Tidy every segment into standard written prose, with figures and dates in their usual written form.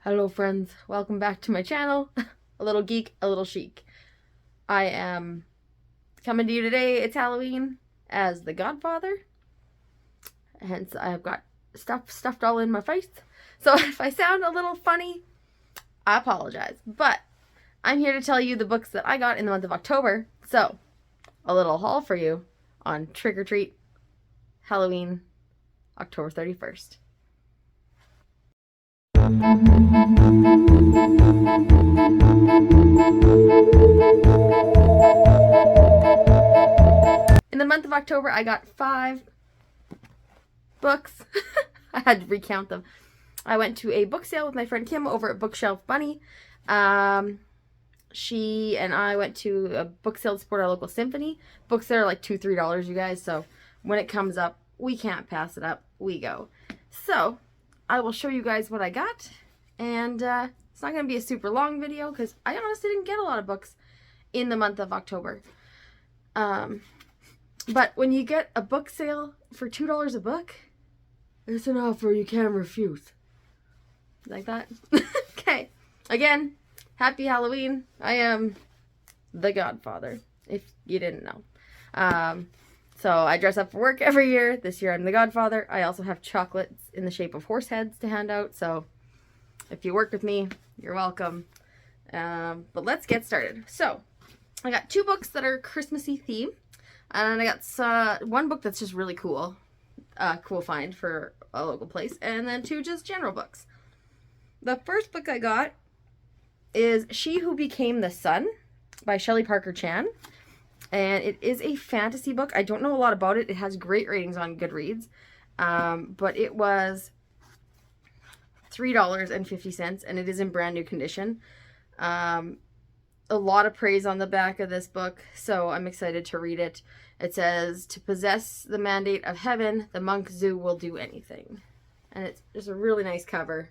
Hello friends, welcome back to my channel. A little geek, a little chic. I am coming to you today, it's Halloween, as the Godfather. Hence I've got stuff stuffed all in my face. So if I sound a little funny, I apologize. But I'm here to tell you the books that I got in the month of October. So, a little haul for you on Trick or Treat Halloween, October 31st. In the month of October, I got 5 books. I had to recount them. I went to a book sale with my friend Kim over at Bookshelf Bunny. She and I went to a book sale to support our local symphony. Books there are like $2-3, you guys. So when it comes up, we can't pass it up. We go. So I will show you guys what I got. And it's not going to be a super long video because I honestly didn't get a lot of books in the month of October. But when you get a book sale for $2 a book, it's an offer you can't refuse. Like that? Okay. Again, happy Halloween. I am the Godfather, if you didn't know. So I dress up for work every year. This year I'm the Godfather. I also have chocolates in the shape of horse heads to hand out. So if you work with me, you're welcome. But let's get started. So I got 2 books that are Christmassy theme. And I got one book that's just really cool. Cool find for a local place. And then 2 just general books. The first book I got is She Who Became the Sun by Shelley Parker Chan. And it is a fantasy book. I don't know a lot about it. It has great ratings on Goodreads. But it was $3.50 and it is in brand new condition. A lot of praise on the back of this book, so I'm excited to read it. It says, to possess the mandate of heaven, the monk Zoo will do anything. And it's just a really nice cover.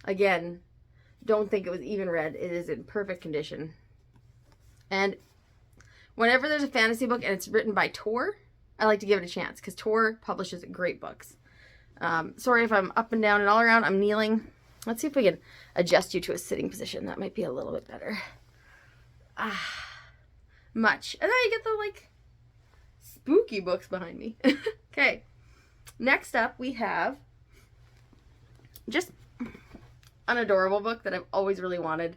Again, don't think it was even read. It is in perfect condition. And whenever there's a fantasy book and it's written by Tor, I like to give it a chance because Tor publishes great books. Sorry if I'm up and down and all around. I'm kneeling. Let's see if we can adjust you to a sitting position. That might be a little bit better. Much. And then you get the, like, spooky books behind me. Okay. Next up, we have just an adorable book that I've always really wanted.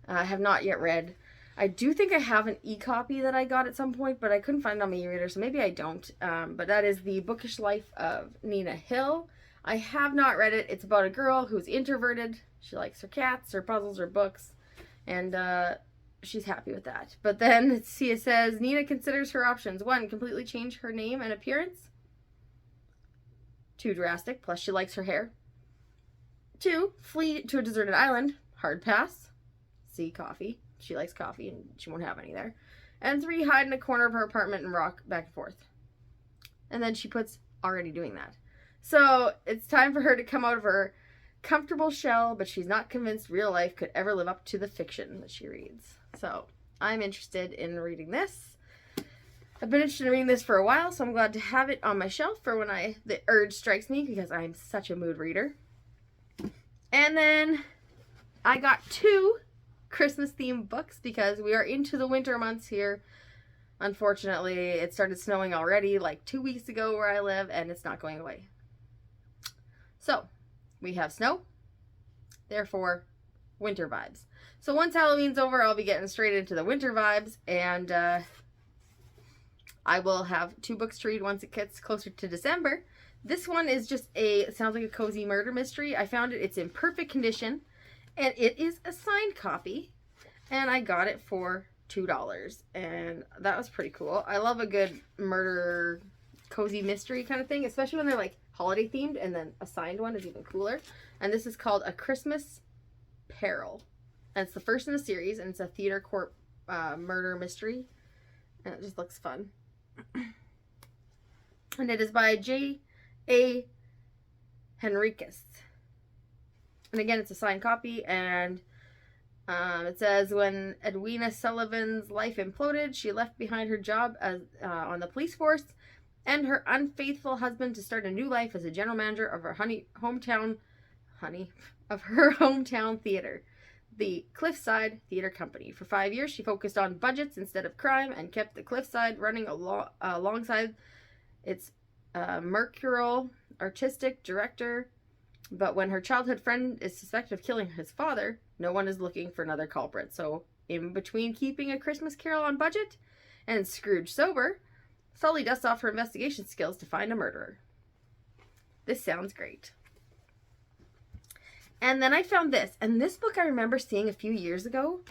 I have not yet read. I do think I have an e-copy that I got at some point, but I couldn't find it on my e-reader, so maybe I don't. But that is The Bookish Life of Nina Hill. I have not read it. It's about a girl who's introverted. She likes her cats, her puzzles, her books, and she's happy with that. But then it says, Nina considers her options. 1, completely change her name and appearance. Too drastic, plus she likes her hair. 2, flee to a deserted island. Hard pass. C, coffee. She likes coffee and she won't have any there. And 3, hide in a corner of her apartment and rock back and forth. And then she puts, already doing that. So it's time for her to come out of her comfortable shell, but she's not convinced real life could ever live up to the fiction that she reads. So I'm interested in reading this. I've been interested in reading this for a while, so I'm glad to have it on my shelf for when the urge strikes me, because I'm such a mood reader. And then I got 2 Christmas themed books because we are into the winter months here. Unfortunately, it started snowing already like 2 weeks ago where I live, and it's not going away. So, we have snow, therefore, winter vibes. So once Halloween's over, I'll be getting straight into the winter vibes, and I will have 2 books to read once it gets closer to December. This one is just it sounds like a cozy murder mystery. I found it, it's in perfect condition, and it is a signed copy, and I got it for $2, and that was pretty cool. I love a good murder, cozy mystery kind of thing, especially when they're like holiday themed, and then a signed one is even cooler. And this is called A Christmas Peril, and it's the first in the series, and it's a theater court murder mystery, and it just looks fun. And it is by J.A. Henriquez. And again, it's a signed copy, and it says, when Edwina Sullivan's life imploded, she left behind her job as on the police force and her unfaithful husband to start a new life as a general manager of her hometown honey, of her hometown theater, the Cliffside Theater Company. For 5 years, she focused on budgets instead of crime and kept the Cliffside running alongside its mercurial artistic director. But when her childhood friend is suspected of killing his father, no one is looking for another culprit. So in between keeping A Christmas Carol on budget and Scrooge sober, Sully dusts off her investigation skills to find a murderer. This sounds great. And then I found this. And this book I remember seeing a few years ago.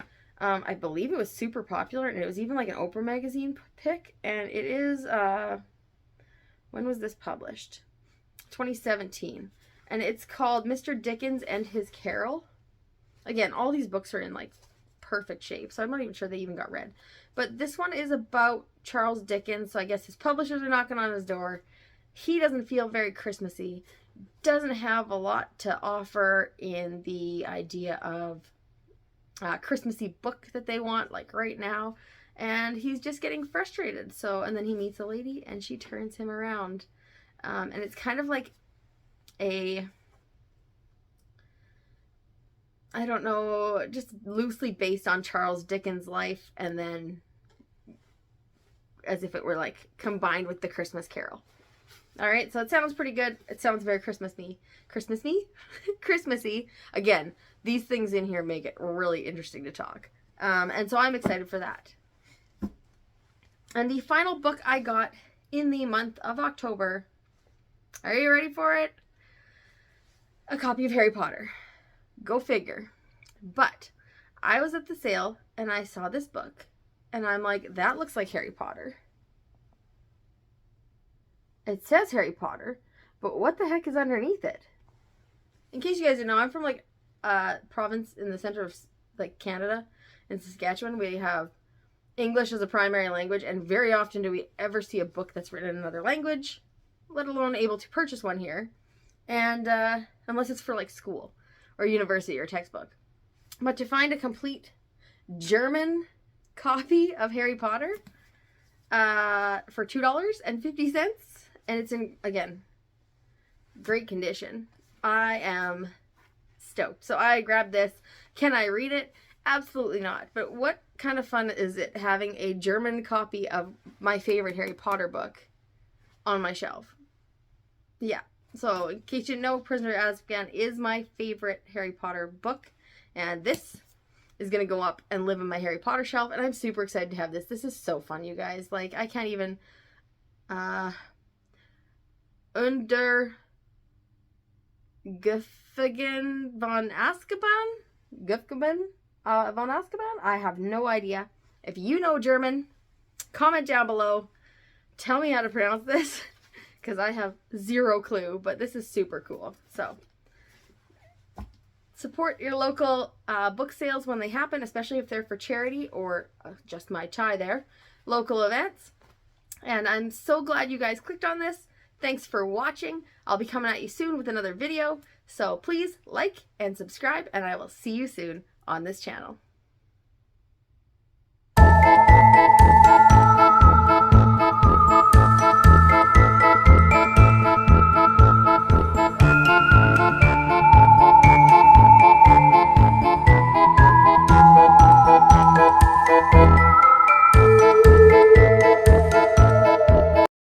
I believe it was super popular. And it was even like an Oprah magazine pick. And it is... when was this published? 2017. And it's called Mr. Dickens and His Carol. Again, all these books are in like perfect shape. So I'm not even sure they even got read. But this one is about Charles Dickens. So I guess his publishers are knocking on his door. He doesn't feel very Christmassy. Doesn't have a lot to offer in the idea of a Christmassy book that they want, like right now. And he's just getting frustrated. So, and then he meets a lady and she turns him around. And it's kind of like a, I don't know, just loosely based on Charles Dickens' life, and then as if it were like combined with the Christmas Carol. All right, so it sounds pretty good. It sounds very Christmassy. Christmassy. Again, these things in here make it really interesting to talk. And so I'm excited for that. And the final book I got in the month of October, are you ready for it? A copy of Harry Potter. Go figure. But I was at the sale and I saw this book and I'm like, that looks like Harry Potter. It says Harry Potter, but what the heck is underneath it? In case you guys don't know, I'm from like a province in the center of like Canada, in Saskatchewan. We have English as a primary language, and very often do we ever see a book that's written in another language, let alone able to purchase one here. And unless it's for like school or university or textbook. But to find a complete German copy of Harry Potter for $2.50, and it's in, again, great condition, I am stoked. So I grabbed this. Can I read it? Absolutely not. But what kind of fun is it having a German copy of my favorite Harry Potter book on my shelf? Yeah. So in case you know, Prisoner of Azkaban is my favorite Harry Potter book. And this is going to go up and live in my Harry Potter shelf. And I'm super excited to have this. This is so fun, you guys. Like, I can't even... Under Guffigan von Azkaban? Guffigan von Azkaban? I have no idea. If you know German, comment down below. Tell me how to pronounce this, because I have zero clue, but this is super cool. So, support your local book sales when they happen, especially if they're for charity or just my chai there. Local events. And I'm so glad you guys clicked on this. Thanks for watching. I'll be coming at you soon with another video. So please like and subscribe, and I will see you soon on this channel.